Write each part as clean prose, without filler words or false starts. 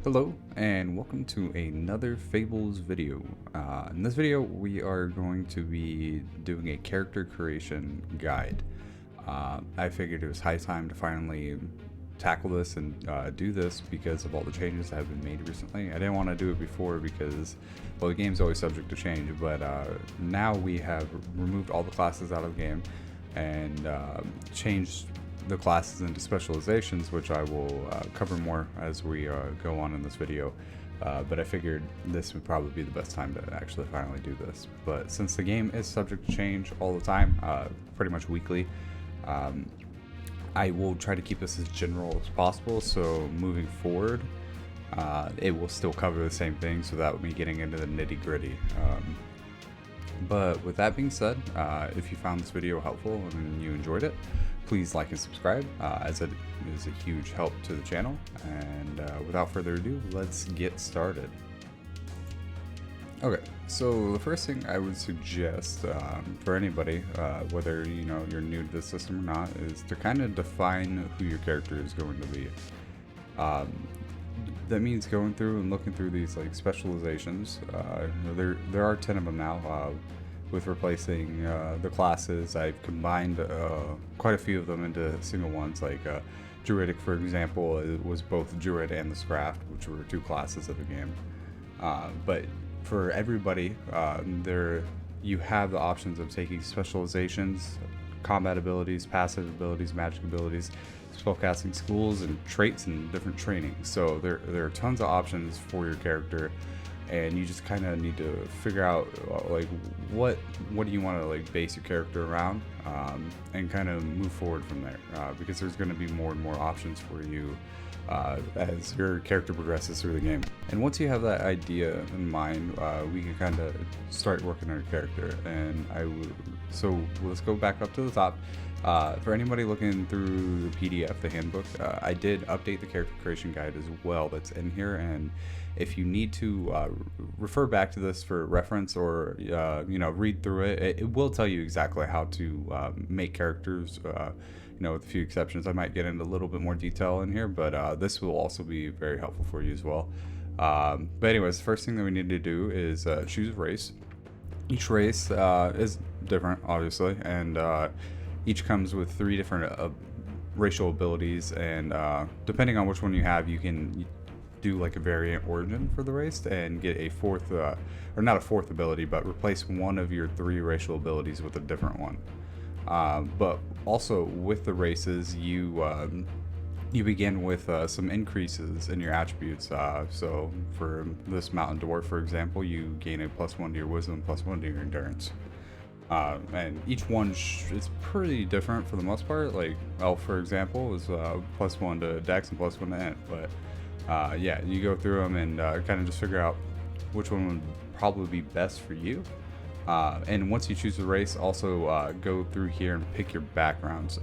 Hello and welcome to another Fables video. In this video we are going to be doing a character creation guide. I figured it was high time to finally tackle this and do this because of all the changes that have been made recently. I didn't want to do it before because, well, the game's always subject to change, but now we have removed all the classes out of the game and changed the classes into specializations, which I will cover more as we go on in this video. But I figured this would probably be the best time to actually finally do this. But since the game is subject to change all the time, pretty much weekly, I will try to keep this as general as possible. So moving forward, it will still cover the same thing, so that would be getting into the nitty gritty. But with that being said, if you found this video helpful and you enjoyed it, please like and subscribe, as it is a huge help to the channel. And without further ado, let's get started. Okay, so the first thing I would suggest for anybody, whether you're new to this system or not, is to kind of define who your character is going to be. That means going through and looking through these like specializations. There are 10 of them now. With replacing the classes, I've combined quite a few of them into single ones. Like Druidic, for example, it was both Druid and the Scraft, which were two classes of the game. But for everybody, you have the options of taking specializations, combat abilities, passive abilities, magic abilities, spellcasting schools, and traits and different trainings. So there are tons of options for your character. And you just kind of need to figure out like what do you want to like base your character around, and kind of move forward from there, because there's going to be more and more options for you as your character progresses through the game. And once you have that idea in mind, we can kind of start working on your character. And so let's go back up to the top. For anybody looking through the PDF, the handbook, I did update the character creation guide as well that's in here. And if you need to refer back to this for reference, or read through it, it will tell you exactly how to make characters. With a few exceptions, I might get into a little bit more detail in here, but this will also be very helpful for you as well. But anyways, the first thing that we need to do is choose a race. Each race is different, obviously, and each comes with 3 different racial abilities, and depending on which one you have, you can do like a variant origin for the race and get a fourth, or not a fourth ability, but replace one of your 3 racial abilities with a different one. But also with the races, you begin with some increases in your attributes. So for this mountain dwarf, for example, you gain a +1 to your wisdom, +1 to your endurance. And each one is pretty different for the most part. Like elf, for example, is +1 to dex and +1 to int. But yeah, you go through them and kind of just figure out which one would probably be best for you. And once you choose the race, also go through here and pick your backgrounds.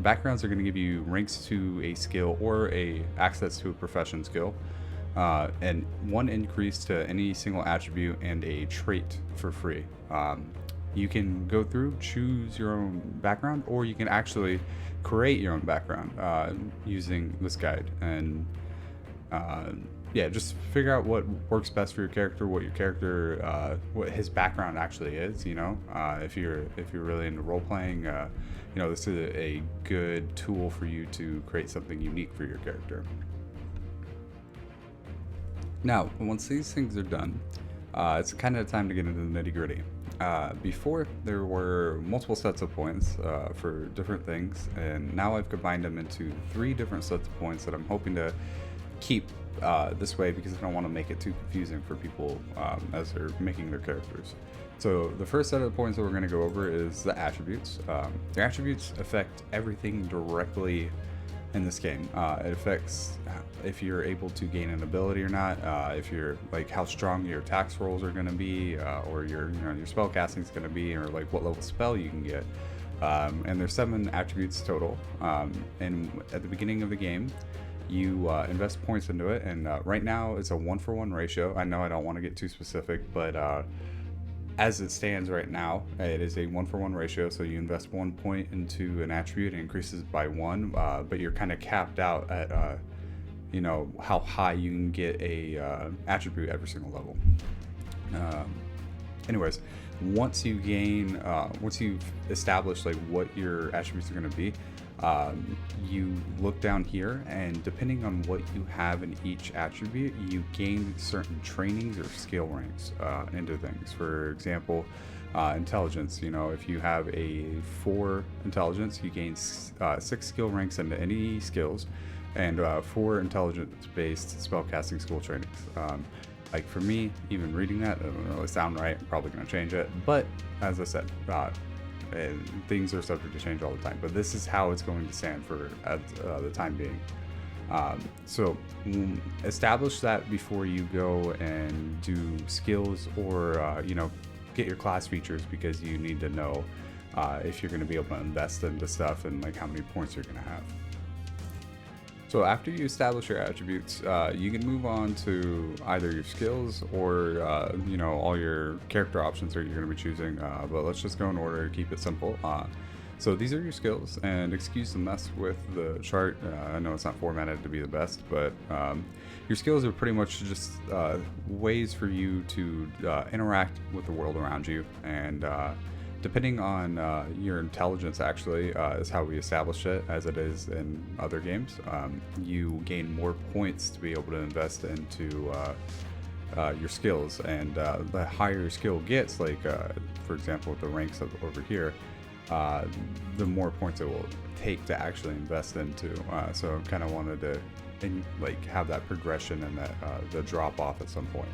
Backgrounds are going to give you ranks to a skill or access to a profession skill, and 1 increase to any single attribute and a trait for free. You can go through, choose your own background, or you can actually create your own background using this guide. And yeah, just figure out what works best for your character, what your character, what his background actually is. If you're really into role playing, this is a good tool for you to create something unique for your character. Now, once these things are done, it's kind of time to get into the nitty gritty. Before, there were multiple sets of points for different things, and now I've combined them into 3 different sets of points that I'm hoping to keep this way, because I don't want to make it too confusing for people as they're making their characters. So the first set of points that we're going to go over is the attributes. The attributes affect everything directly in this game. It affects if you're able to gain an ability or not, if you're like how strong your attacks rolls are going to be, or your spell casting is going to be, or like what level spell you can get. And there's 7 attributes total. And at the beginning of the game, you invest points into it, and right now it's a 1-for-1 ratio. I know I don't want to get too specific, but as it stands right now, it is a 1-for-1 ratio. So you invest 1 point into an attribute, it increases by 1, but you're kind of capped out at how high you can get a attribute every single level. Um, Anyways, once you've established like what your attributes are going to be, you look down here, and depending on what you have in each attribute, you gain certain trainings or skill ranks into things. For example, intelligence. If you have a 4 intelligence, you gain 6 skill ranks into any skills, and 4 intelligence-based spellcasting skill trainings. Like for me, even reading that, it doesn't really sound right. I'm probably going to change it. But as I said, and things are subject to change all the time. But this is how it's going to stand for at the time being. So establish that before you go and do skills or, get your class features, because you need to know if you're going to be able to invest into stuff and like how many points you're going to have. So after you establish your attributes, you can move on to either your skills or, all your character options that you're going to be choosing. But let's just go in order to keep it simple. So these are your skills, and excuse the mess with the chart. I know it's not formatted to be the best, but your skills are pretty much just ways for you to interact with the world around you, and depending on your intelligence, actually, is how we establish it, as it is in other games. You gain more points to be able to invest into your skills, and the higher your skill gets, like for example, with the ranks over here, the more points it will take to actually invest into. So I kind of wanted to have that progression and that the drop off at some point.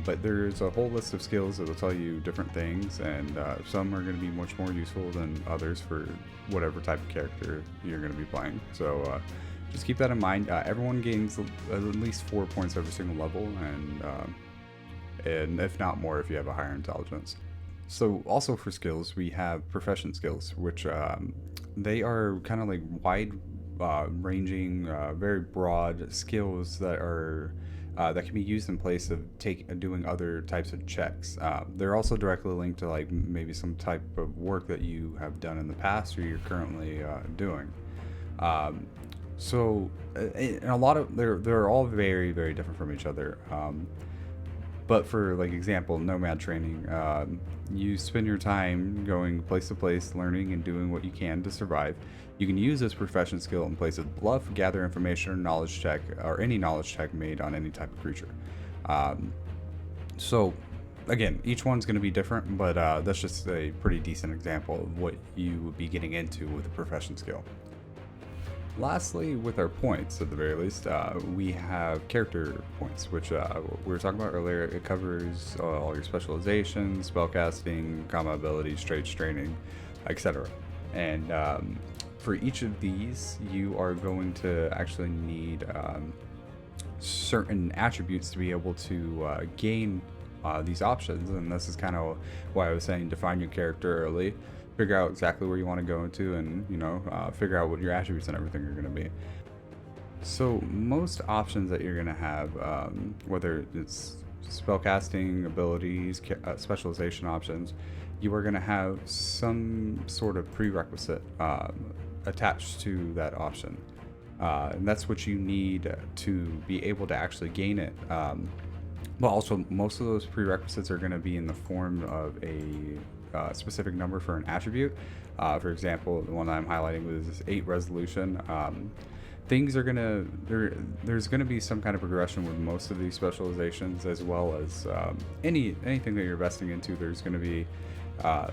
But there's a whole list of skills that will tell you different things, and some are going to be much more useful than others for whatever type of character you're going to be playing. So just keep that in mind. Everyone gains at least 4 points every single level, and if not more if you have a higher intelligence. So also for skills, we have profession skills, which they are kind of like wide ranging, very broad skills that are that can be used in place of doing other types of checks. They're also directly linked to like maybe some type of work that you have done in the past or you're currently doing. So and a lot of they're all very, very different from each other. But for like example, nomad training, you spend your time going place to place, learning and doing what you can to survive. You can use this profession skill in place of bluff, gather information, or knowledge check, or any knowledge check made on any type of creature. So again, each one's going to be different, but that's just a pretty decent example of what you would be getting into with a profession skill. Lastly, with our points, at the very least, we have character points, which we were talking about earlier. It covers all your specializations, spellcasting, combat abilities, traits, training, etc. And for each of these, you are going to actually need certain attributes to be able to gain these options. And this is kind of why I was saying define your character early. Figure out exactly where you want to go into, and figure out what your attributes and everything are going to be. So most options that you're going to have, whether it's spellcasting abilities, specialization options, you are going to have some sort of prerequisite attached to that option, and that's what you need to be able to actually gain it. But also most of those prerequisites are going to be in the form of a specific number for an attribute. For example, the one I'm highlighting was 8 resolution. Things are gonna there's gonna be some kind of progression with most of these specializations, as well as anything that you're investing into. There's gonna be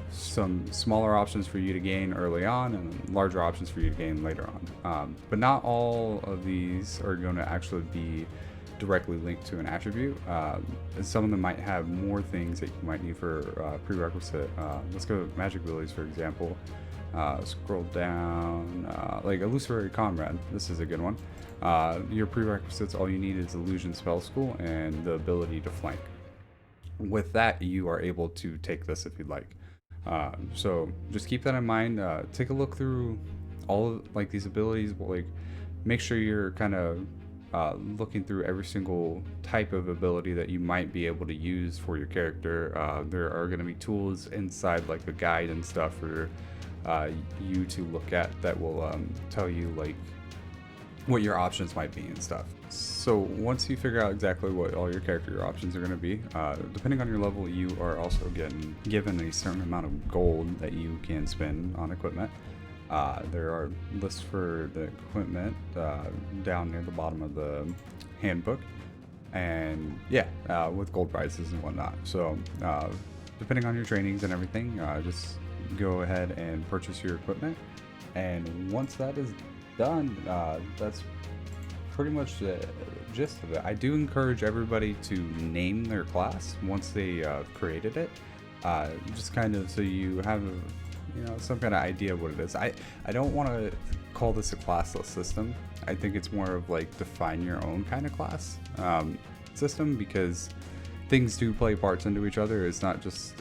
some smaller options for you to gain early on and larger options for you to gain later on. But not all of these are going to actually be directly linked to an attribute. And some of them might have more things that you might need for prerequisite. Let's go with magic abilities, for example. Scroll down, like Illusory Comrade. This is a good one. Your prerequisites, all you need is Illusion Spell School and the ability to flank. With that, you are able to take this if you'd like. So just keep that in mind. Take a look through all of like these abilities. Like, make sure you're kind of looking through every single type of ability that you might be able to use for your character. There are going to be tools inside like the guide and stuff for you to look at that will tell you like what your options might be and stuff. So once you figure out exactly what all your character options are going to be, depending on your level, you are also given a certain amount of gold that you can spend on equipment. There are lists for the equipment down near the bottom of the handbook, and yeah, with gold prices and whatnot. So depending on your trainings and everything, just go ahead and purchase your equipment, and once that is done, that's pretty much the gist of it. I do encourage everybody to name their class once they created it, just kind of so you have some kind of idea of what it is. I don't want to call this a classless system. I think it's more of like define your own kind of class system, because things do play parts into each other. It's not just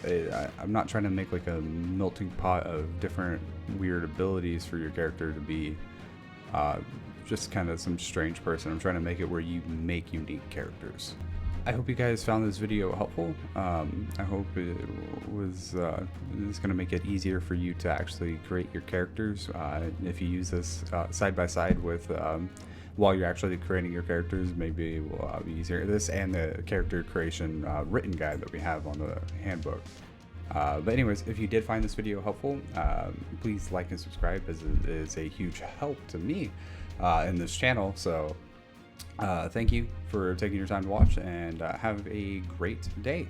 I'm not trying to make like a melting pot of different weird abilities for your character to be just kind of some strange person. I'm trying to make it where you make unique characters. I hope you guys found this video helpful. I hope it was it's going to make it easier for you to actually create your characters if you use this side by side with while you're actually creating your characters. Maybe it will be easier. This and the character creation written guide that we have on the handbook. But anyways, if you did find this video helpful, please like and subscribe, as it is a huge help to me in this channel. So thank you for taking your time to watch, and have a great day.